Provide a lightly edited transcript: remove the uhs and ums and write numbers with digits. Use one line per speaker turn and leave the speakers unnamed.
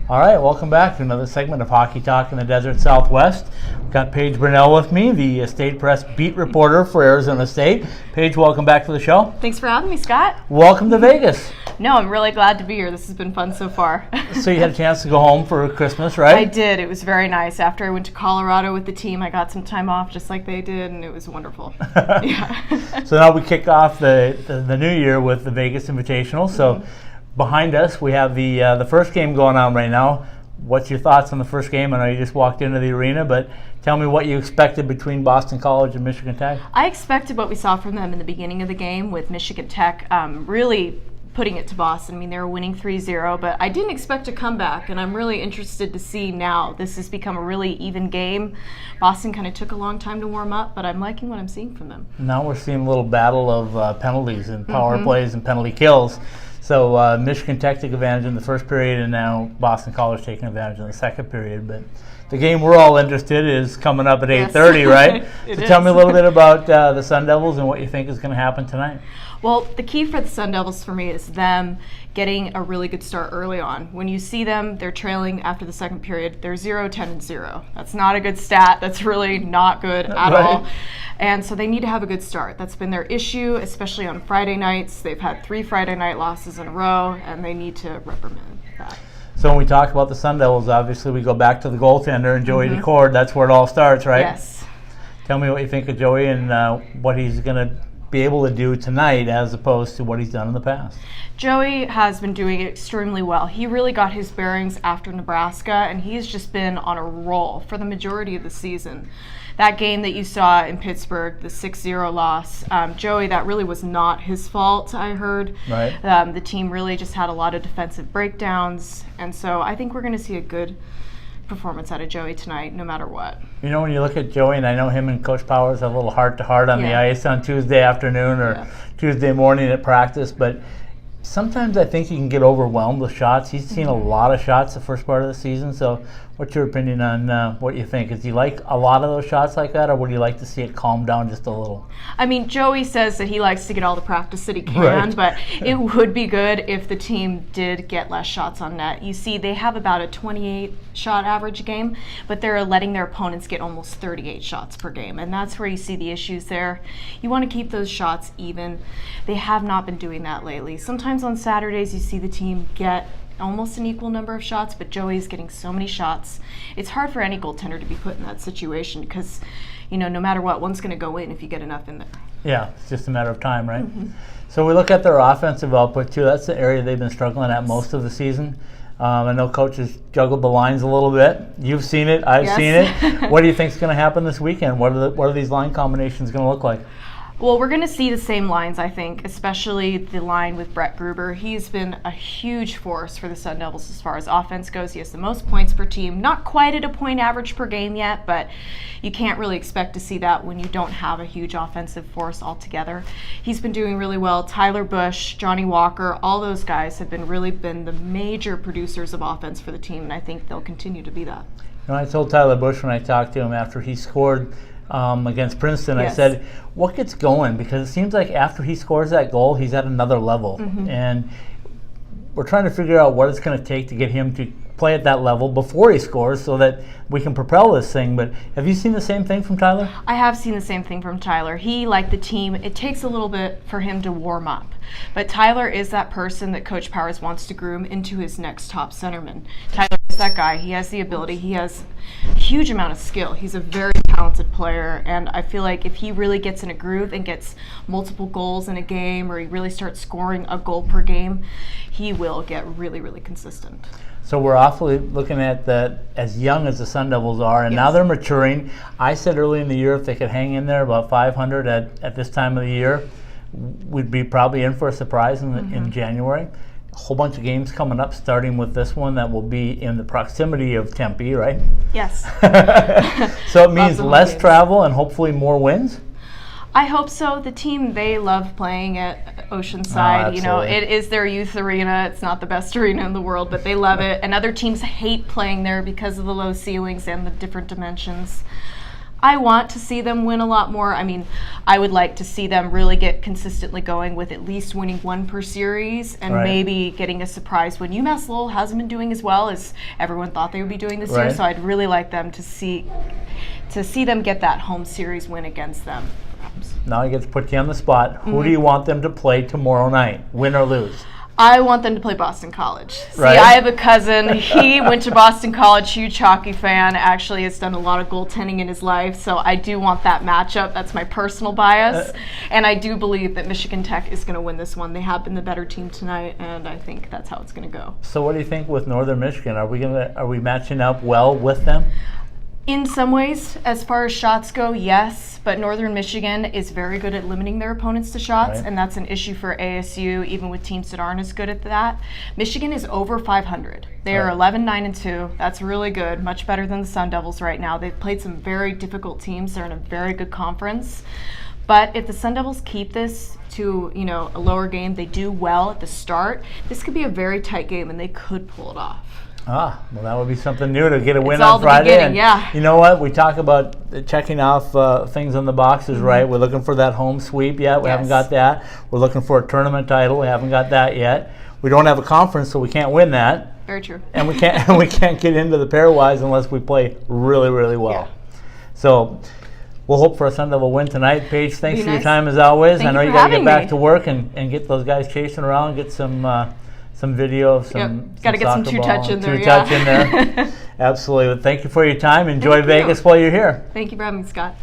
All right, welcome back to another segment of Hockey Talk in the Desert Southwest. We've got Paige Burnell with me, the State Press beat reporter for Arizona State. Paige, welcome back to the show.
Thanks for having me, Scott.
Welcome to Vegas.
No, I'm really glad to be here. This has been fun so far.
So you had a chance to go home for Christmas, right?
I did. It was very nice. After I went to Colorado with the team, I got some time off just like they did, and it was wonderful. Yeah.
So now we kick off the new year with the Vegas Invitational. So behind us, we have the first game going on right now. What's your thoughts on the first game? I know you just walked into the arena, but tell me what you expected between Boston College and Michigan Tech.
I expected what we saw from them in the beginning of the game with Michigan Tech really putting it to Boston. I mean, they were winning 3-0, but I didn't expect a comeback, and I'm really interested to see now. This has become a really even game. Boston kind of took a long time to warm up, but I'm liking what I'm seeing from them. Now
we're seeing a little battle of penalties and power plays and penalty kills. So Michigan Tech took advantage in the first period, and now Boston College taking advantage in the second period. But the game we're all interested in is coming up at 8:30, right? So tell me a little bit about the Sun Devils and what you think is going to happen tonight.
Well, the key for the Sun Devils for me is them getting a really good start early on. When you see them, they're trailing after the second period. They're 0-10-0. That's not a good stat. That's really not good at all. And so they need to have a good start. That's been their issue, especially on Friday nights. They've had 3 Friday night losses in a row, and they need to reprimand that.
So when we talk about the Sun Devils, obviously we go back to the goaltender and Joey Decord. That's where it all starts, right?
Yes.
Tell me what you think of Joey and what he's going to be able to do tonight as opposed to what he's done in the past.
Joey has been doing extremely well. He really got his bearings after Nebraska, and he's just been on a roll for the majority of the season. That game that you saw in Pittsburgh, the 6-0 loss, Joey, that really was not his fault, I heard.
Right.
The team really just had a lot of defensive breakdowns, and so I think we're going to see a good performance out of Joey tonight, no matter what.
You know, when you look at Joey, and I know him and Coach Powers have a little heart-to-heart on the ice on Tuesday afternoon or Tuesday morning at practice, but sometimes I think he can get overwhelmed with shots. He's seen a lot of shots the first part of the season, so what's your opinion on what you think? Is he like a lot of those shots like that, or would you like to see it calm down just a little? I
mean, Joey says that he likes to get all the practice that he can, but it would be good if the team did get less shots on net. You see, they have about a 28-shot average game, but they're letting their opponents get almost 38 shots per game, and that's where you see the issues there. You want to keep those shots even. They have not been doing that lately. Sometimes on Saturdays you see the team get almost an equal number of shots, but Joey's getting so many shots. It's hard for any goaltender to be put in that situation because, you know, no matter what, one's going to go in if you get enough in there.
Yeah, it's just a matter of time, right? So we look at their offensive output too. That's the area they've been struggling at most of the season. I know coaches juggled the lines a little bit. You've seen it. I've seen it. What do you think is going to happen this weekend? What are these line combinations going to look like?
Well, we're going to see the same lines, I think, especially the line with Brett Gruber. He's been a huge force for the Sun Devils as far as offense goes. He has the most points per team. Not quite at a point average per game yet, but you can't really expect to see that when you don't have a huge offensive force altogether. He's been doing really well. Tyler Bush, Johnny Walker, all those guys have really been the major producers of offense for the team, and I think they'll continue to be that.
You know, I told Tyler Bush when I talked to him after he scored against Princeton, I said, what gets going? Because it seems like after he scores that goal, he's at another level. And we're trying to figure out what it's going to take to get him to play at that level before he scores so that we can propel this thing. But have you seen the same thing from Tyler?
I have seen the same thing from Tyler. He, like the team, it takes a little bit for him to warm up. But Tyler is that person that Coach Powers wants to groom into his next top centerman. Tyler is that guy. He has the ability. He has a huge amount of skill. He's a very talented player, and I feel like if he really gets in a groove and gets multiple goals in a game, or he really starts scoring a goal per game, he will get really, really consistent.
So we're awfully looking at that as young as the Sun Devils are, and now they're maturing. I said early in the year if they could hang in there about 500 at this time of the year, we'd be probably in for a surprise in January. A whole bunch of games coming up, starting with this one that will be in the proximity of Tempe, right?
Yes.
So it means less travel and hopefully more wins?
I hope so. The team, they love playing at Oceanside. You know, it is their youth arena. It's not the best arena in the world, but they love it. And other teams hate playing there because of the low ceilings and the different dimensions. I want to see them win a lot more. I mean, I would like to see them really get consistently going with at least winning one per series and maybe getting a surprise win. UMass Lowell hasn't been doing as well as everyone thought they would be doing this year, so I'd really like them to see them get that home series win against them.
Now I get to put you on the spot. Who do you want them to play tomorrow night, win or lose?
I want them to play Boston College. See, I have a cousin. He went to Boston College, huge hockey fan. Actually, has done a lot of goaltending in his life, so I do want that matchup. That's my personal bias, and I do believe that Michigan Tech is going to win this one. They have been the better team tonight, and I think that's how it's going to go.
So, what do you think with Northern Michigan? Are we matching up well with them?
In some ways, as far as shots go, yes, but Northern Michigan is very good at limiting their opponents to shots, and that's an issue for ASU, even with teams that aren't as good at that. Michigan is over 500. They are 11-9-2. That's really good, much better than the Sun Devils right now. They've played some very difficult teams. They're in a very good conference. But if the Sun Devils keep this to, a lower game, they do well at the start, this could be a very tight game, and they could pull it off.
Well, that would be something new to get a win on Friday. And you know what? We talk about checking off things on the boxes, right? We're looking for that home sweep yet. We haven't got that. We're looking for a tournament title. We haven't got that yet. We don't have a conference, so we can't win that.
Very true.
And we can't get into the pairwise unless we play really, really well.
Yeah.
So we'll hope for a Sun Devil win tonight. Paige, thanks for your time as always.
I
know you got to get back to work and get those guys chasing around, get some video of some
got to get some two-touch in there.
Two-touch in there. Absolutely. Thank you for your time. Enjoy Vegas while you're here.
Thank you for having me, Scott.